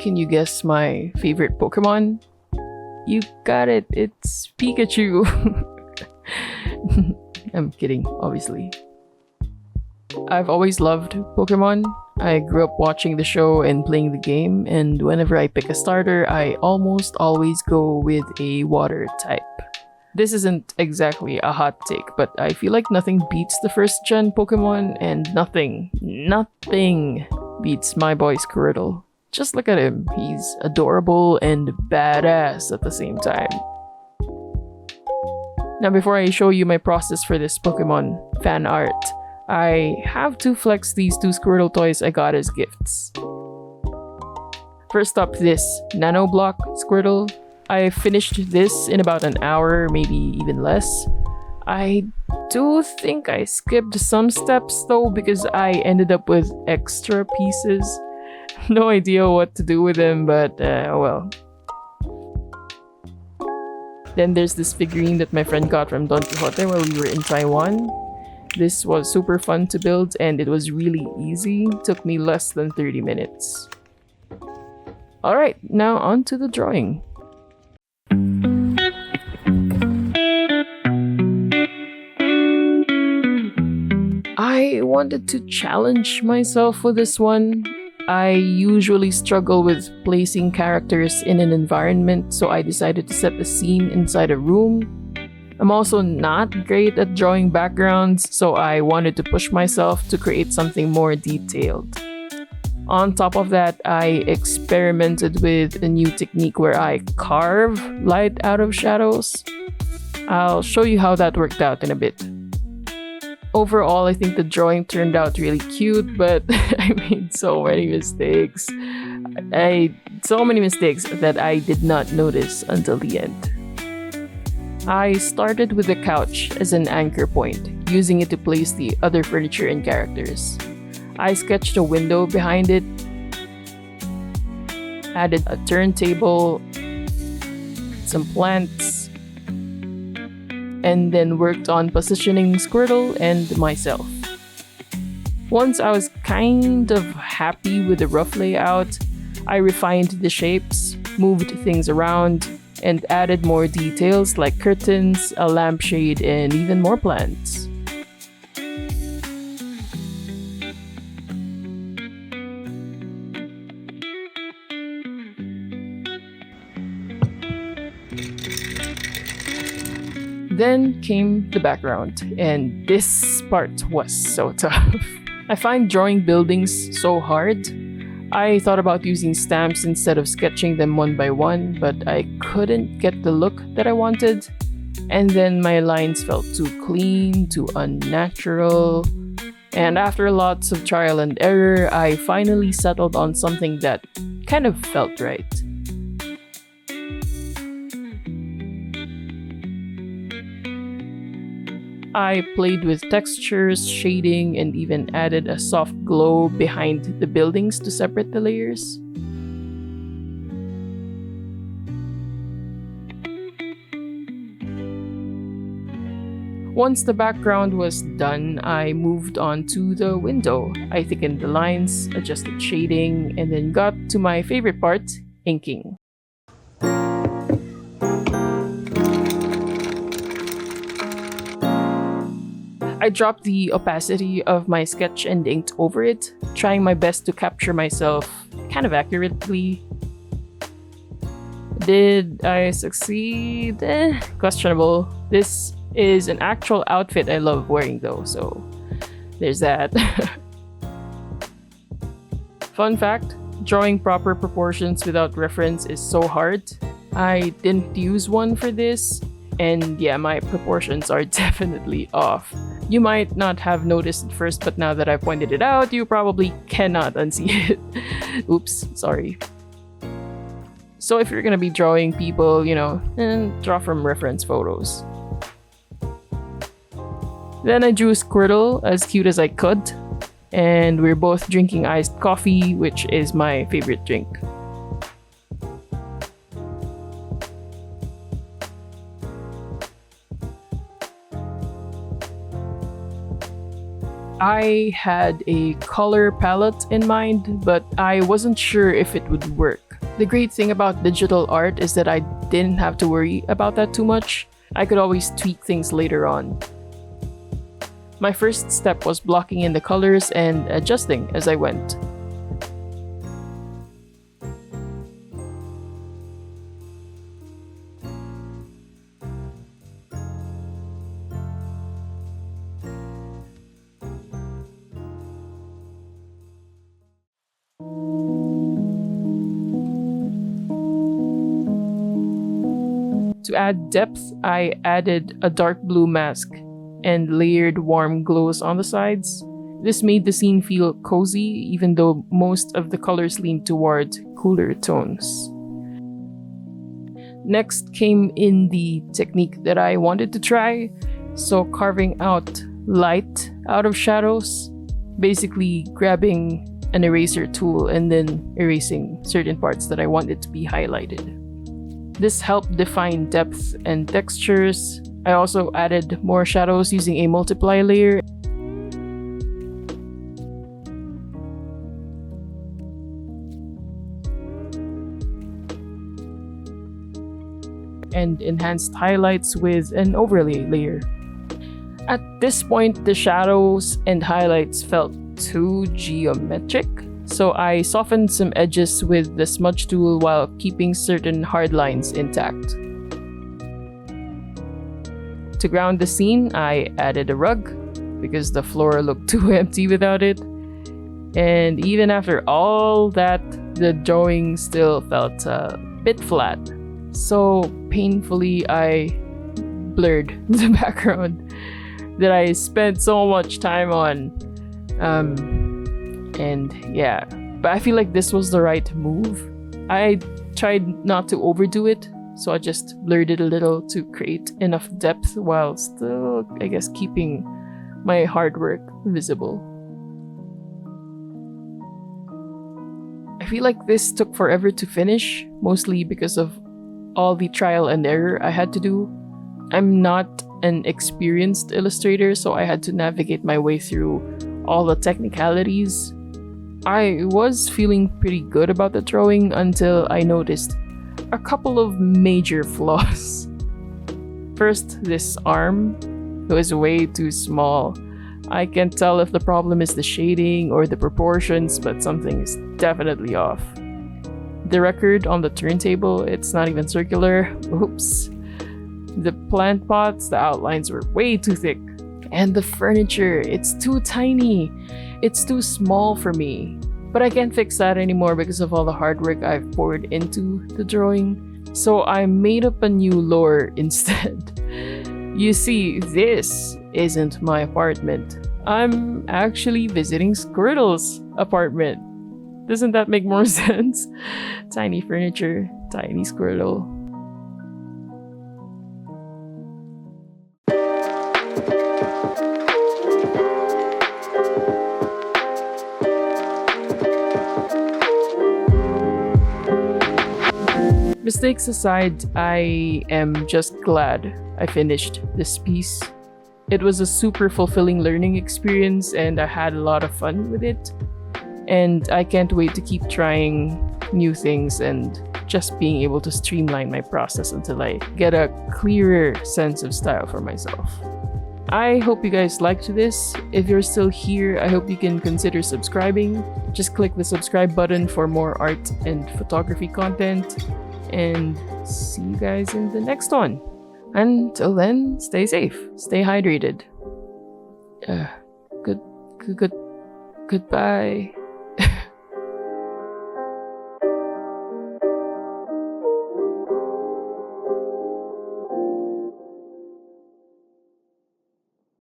Can you guess my favorite Pokemon? You got it, it's Pikachu. I'm kidding, obviously. I've always loved Pokemon. I grew up watching the show and playing the game, and whenever I pick a starter, I almost always go with a water type. This isn't exactly a hot take, but I feel like nothing beats the first gen Pokemon, and nothing beats my boy Squirtle. Just look at him, he's adorable and badass at the same time. Now before I show you my process for this Pokemon fan art, I have to flex these two Squirtle toys I got as gifts. First up, this Nano Block Squirtle. I finished this in about an hour, maybe even less. I do think I skipped some steps though because I ended up with extra pieces. No idea what to do with them, but well. Then there's this figurine that my friend got from Don Quixote while we were in Taiwan. This was super fun to build and it was really easy. Took me less than 30 minutes. Alright, now on to the drawing. I wanted to challenge myself with this one. I usually struggle with placing characters in an environment, so I decided to set the scene inside a room. I'm also not great at drawing backgrounds, so I wanted to push myself to create something more detailed. On top of that, I experimented with a new technique where I carve light out of shadows. I'll show you how that worked out in a bit. Overall, I think the drawing turned out really cute, but I made so many mistakes. So many mistakes that I did not notice until the end. I started with the couch as an anchor point, using it to place the other furniture and characters. I sketched a window behind it, added a turntable, some plants, and then worked on positioning Squirtle and myself. Once I was kind of happy with the rough layout, I refined the shapes, moved things around, and added more details like curtains, a lampshade, and even more plants. Then came the background, and this part was so tough. I find drawing buildings so hard. I thought about using stamps instead of sketching them one by one, but I couldn't get the look that I wanted. And then my lines felt too clean, too unnatural. And after lots of trial and error, I finally settled on something that kind of felt right. I played with textures, shading, and even added a soft glow behind the buildings to separate the layers. Once the background was done, I moved on to the window. I thickened the lines, adjusted shading, and then got to my favorite part, inking. I dropped the opacity of my sketch and inked over it, trying my best to capture myself kind of accurately. Did I succeed? Questionable. This is an actual outfit I love wearing though, so there's that. Fun fact, drawing proper proportions without reference is so hard. I didn't use one for this, and yeah, my proportions are definitely off. You might not have noticed at first, but now that I pointed it out, you probably cannot unsee it. Oops, sorry. So if you're gonna be drawing people, draw from reference photos. Then I drew Squirtle as cute as I could, and we're both drinking iced coffee, which is my favorite drink. I had a color palette in mind, but I wasn't sure if it would work. The great thing about digital art is that I didn't have to worry about that too much. I could always tweak things later on. My first step was blocking in the colors and adjusting as I went. To add depth, I added a dark blue mask and layered warm glows on the sides. This made the scene feel cozy, even though most of the colors leaned toward cooler tones. Next came in the technique that I wanted to try, so carving out light out of shadows, basically grabbing an eraser tool and then erasing certain parts that I wanted to be highlighted. This helped define depth and textures. I also added more shadows using a multiply layer. And enhanced highlights with an overlay layer. At this point, the shadows and highlights felt too geometric, so I softened some edges with the smudge tool while keeping certain hard lines intact. To ground the scene, I added a rug because the floor looked too empty without it. And even after all that, the drawing still felt a bit flat. So painfully, I blurred the background that I spent so much time on. And yeah, but I feel like this was the right move. I tried not to overdo it, so I just blurred it a little to create enough depth while still, I guess, keeping my hard work visible. I feel like this took forever to finish, mostly because of all the trial and error I had to do. I'm not an experienced illustrator, so I had to navigate my way through all the technicalities. I was feeling pretty good about the drawing until I noticed a couple of major flaws. First, this arm was way too small. I can't tell if the problem is the shading or the proportions, but something is definitely off. The record on the turntable, it's not even circular. Oops. The plant pots, the outlines were way too thick. And the furniture, it's too tiny. It's too small for me. But I can't fix that anymore because of all the hard work I've poured into the drawing. So I made up a new lore instead. You see, this isn't my apartment. I'm actually visiting Squirtle's apartment. Doesn't that make more sense? Tiny furniture, tiny Squirtle. Mistakes aside, I am just glad I finished this piece. It was a super fulfilling learning experience and I had a lot of fun with it. And I can't wait to keep trying new things and just being able to streamline my process until I get a clearer sense of style for myself. I hope you guys liked this. If you're still here, I hope you can consider subscribing. Just click the subscribe button for more art and photography content. And see you guys in the next one. Until then, stay safe, stay hydrated. Goodbye.